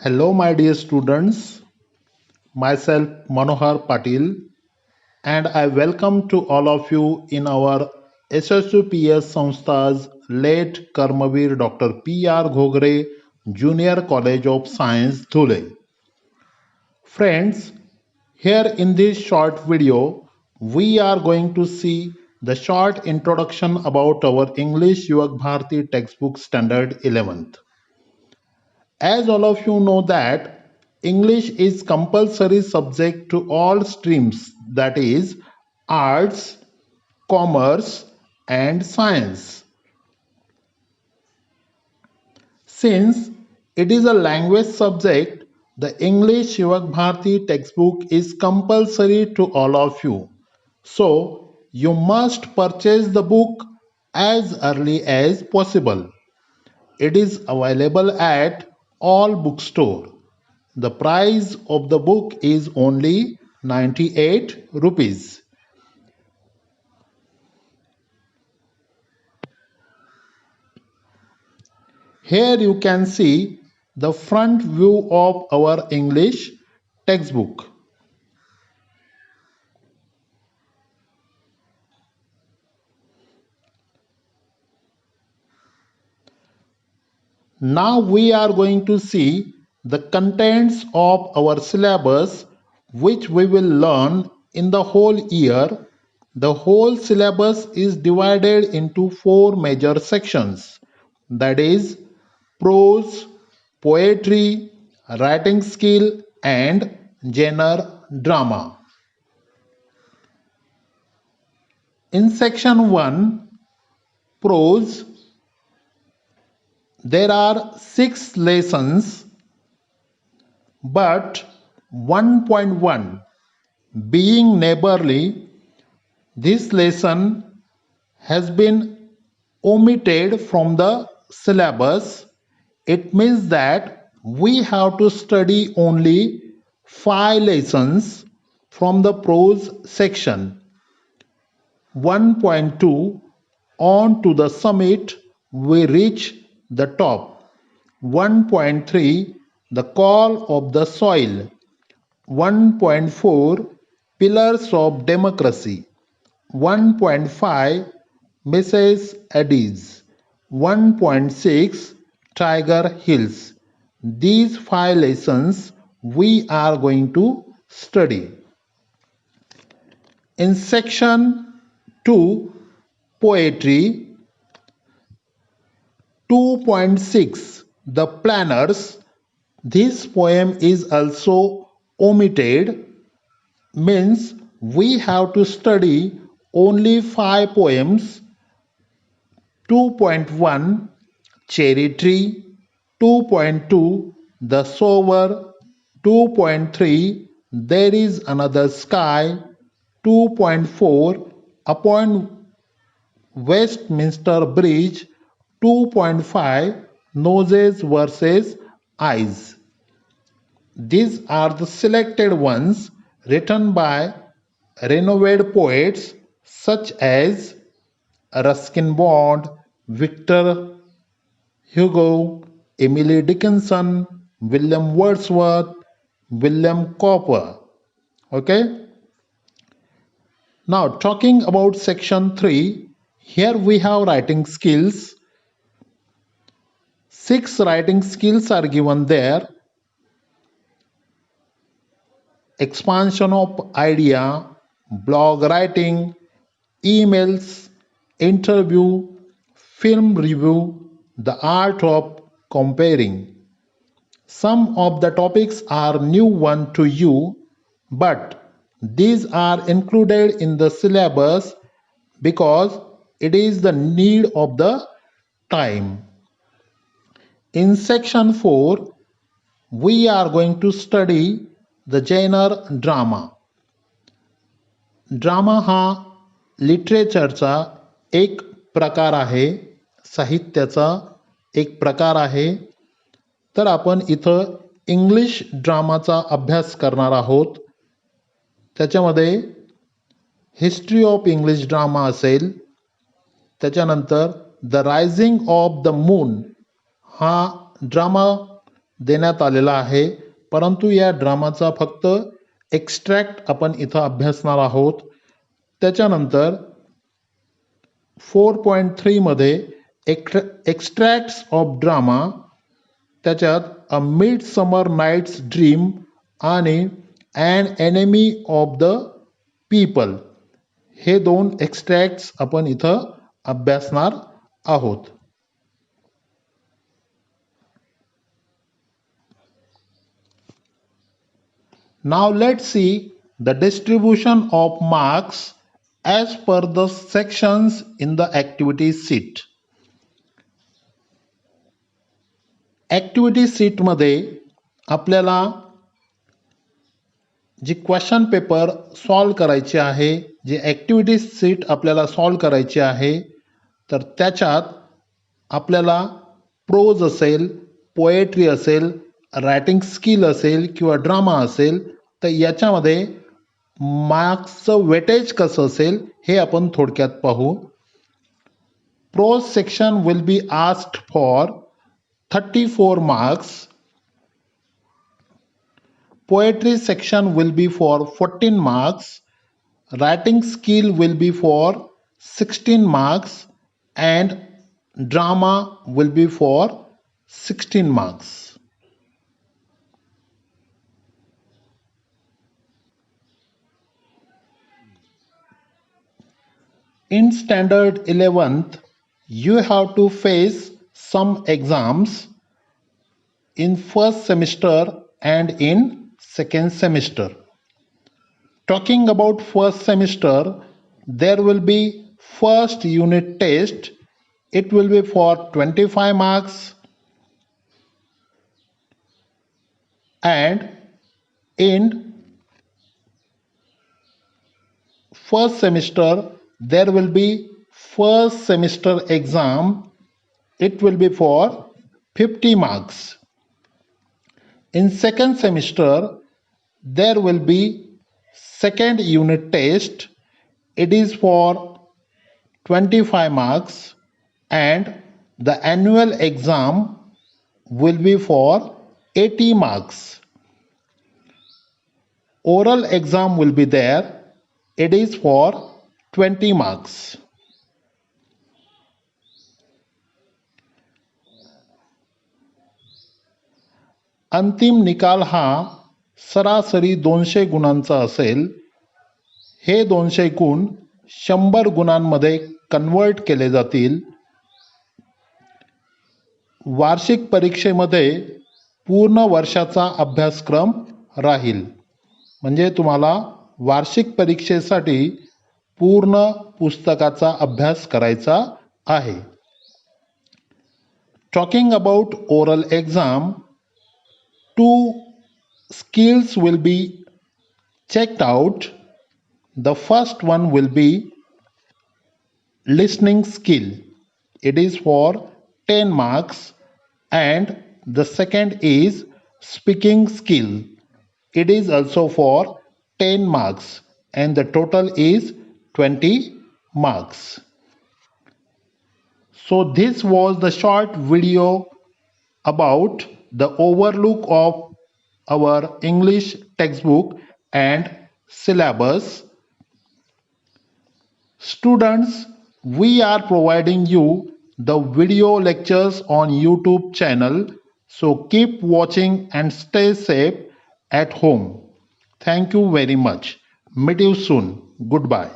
Hello, my dear students. Myself Manohar Patil, and I welcome to all of you in our SSUPS Samstha's late Karmavir Dr. P.R. Ghogre Junior College of Science, Dhule. Friends, here in this short video, we are going to see the short introduction about our English Yuva Bharati textbook standard 11th. As all of you know that English is compulsory subject to all streams, that is arts, commerce and science. Since it is a language subject, the English Yuva Bharati textbook is compulsory to all of you. So you must purchase the book as early as possible. It is available at all bookstore. The price of the book is only 98 rupees. Here you can see the front view of our English textbook. Now we are going to see the contents of our syllabus which we will learn in the whole year. The whole syllabus is divided into four major sections, that is prose, poetry, writing skill and genre drama. In section 1, prose, there are 6 lessons, but 1.1 being neighborly, this lesson has been omitted from the syllabus. It means that we have to study only 5 lessons from the prose section. 1.2 On to the summit, we reach the top. 1.3 The call of the soil. 1.4 Pillars of democracy. 1.5 Mrs. Eddies. 1.6 Tiger Hills. These 5 lessons we are going to study. In section 2, poetry, 2.6 The Planners. This poem is also omitted, means we have to study only 5 poems. 2.1 Cherry Tree, 2.2 The Sower, 2.3 There is Another Sky, 2.4 Upon Westminster Bridge, 2.5 Noses versus Eyes. These are the selected ones written by renowned poets such as Ruskin Bond, Victor Hugo, Emily Dickinson, William Wordsworth, William Cowper. Okay. Now talking about section 3, here we have writing skills. 6 writing skills are given there. Expansion of idea, blog writing, emails, interview, film review, the art of comparing. Some of the topics are new one to you, but these are included in the syllabus because it is the need of the time. In section 4, we are going to study the genre drama. Drama हा लिटरेचरचा एक प्रकार आहे, साहित्याचा एक प्रकार आहे. तर आपण इथं इंग्लिश ड्रामाचा अभ्यास करणार आहोत. त्याच्यामध्ये हिस्ट्री ऑफ इंग्लिश ड्रामा असेल. त्याच्यानंतर the rising of the moon हा ड्रामा देण्यात आलेला आहे, परंतु या ड्रामाचा फक्त एक्स्ट्रॅक्ट आपण इथं अभ्यासणार आहोत. त्याच्यानंतर 4.3 मध्ये एक्स्ट्रॅक्ट्स ऑफ ड्रामा, त्याच्यात a midsummer night's dream आणि an enemy of the people हे 2 एक्स्ट्रॅक्ट्स आपण इथं अभ्यासणार आहोत. Now let's see the distribution of marks as per the sections in the activity sheet. Activity sheet मध्ये आपल्याला जी क्वेश्चन पेपर सॉल्व करायची आहे, जी ॲक्टिव्हिटी शीट आपल्याला सॉल्व करायची आहे, तर त्याच्यात आपल्याला प्रोज असेल, पोएट्री असेल, रायटिंग स्किल असेल किंवा ड्रामा असेल, तर याच्यामध्ये मार्क्सचं वेटेज कसं असेल हे आपण थोडक्यात पाहू. Pros section will be asked for 34 marks. Poetry section will be for 14 marks. Writing skill will be for 16 marks and drama will be for 16 marks. In standard 11th, you have to face some exams in first semester and in second semester. Talking about first semester, there will be first unit test. It will be for 25 marks, and in first semester there will be first semester exam. It will be for 50 marks. In second semester there will be second unit test. It is for 25 marks and the annual exam will be for 80 marks. Oral exam will be there. It is for 20 marks. अंतिम निकाल हा सरासरी 200 गुणांचा असेल. हे 200 गुण 100 गुणांमध्ये convert केले जातील. वार्षिक परीक्षेमध्ये पूर्ण वर्षाचा अभ्यासक्रम राहील. म्हणजे तुम्हाला वार्षिक परीक्षेसाठी पूर्ण पुस्तकाचा अभ्यास करायचा आहे. Talking about oral exam, 2 skills will be checked out. The first one will be listening skill. It is for 10 marks, and the second is speaking skill. It is also for 10 marks, and the total is 20 marks. So this was the short video about the overlook of our English textbook and syllabus. Students, we are providing you the video lectures on YouTube channel, so keep watching and stay safe at home. Thank you very much. Meet you soon. Goodbye.